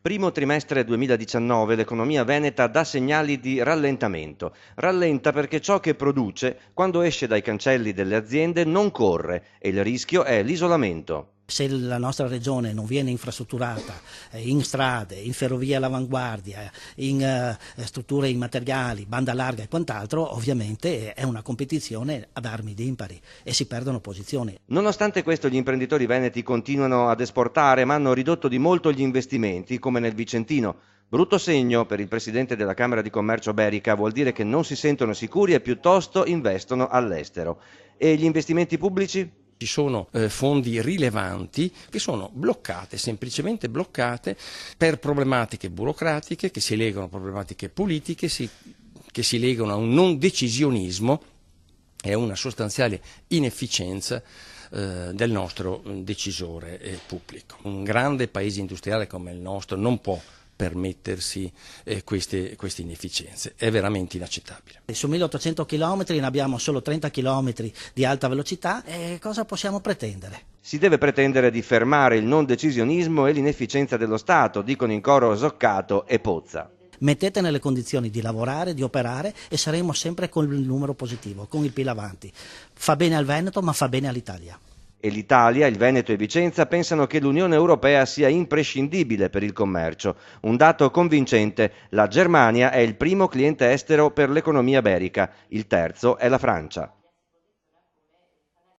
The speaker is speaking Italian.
Primo trimestre 2019 l'economia veneta dà segnali di rallentamento. Rallenta perché ciò che produce, quando esce dai cancelli delle aziende, non corre e il rischio è l'isolamento. Se la nostra regione non viene infrastrutturata in strade, in ferrovie all'avanguardia, in strutture immateriali, banda larga e quant'altro, ovviamente è una competizione ad armi impari e si perdono posizioni. Nonostante questo gli imprenditori veneti continuano ad esportare ma hanno ridotto di molto gli investimenti, come nel Vicentino. Brutto segno per il presidente della Camera di Commercio Berica, vuol dire che non si sentono sicuri e piuttosto investono all'estero. E gli investimenti pubblici? Ci sono fondi rilevanti che sono bloccate, semplicemente bloccate per problematiche burocratiche che si legano a problematiche politiche, che si legano a un non decisionismo e a una sostanziale inefficienza del nostro decisore pubblico. Un grande paese industriale come il nostro non può permettersi queste inefficienze, è veramente inaccettabile. Su 1800 km ne abbiamo solo 30 km di alta velocità cosa possiamo pretendere? Si deve pretendere di fermare il non decisionismo e l'inefficienza dello Stato, dicono in coro Zoccato e Pozza. Mettete nelle condizioni di lavorare, di operare e saremo sempre con il numero positivo, con il PIL avanti. Fa bene al Veneto ma fa bene all'Italia. E l'Italia, il Veneto e Vicenza pensano che l'Unione Europea sia imprescindibile per il commercio. Un dato convincente: la Germania è il primo cliente estero per l'economia berica, il terzo è la Francia.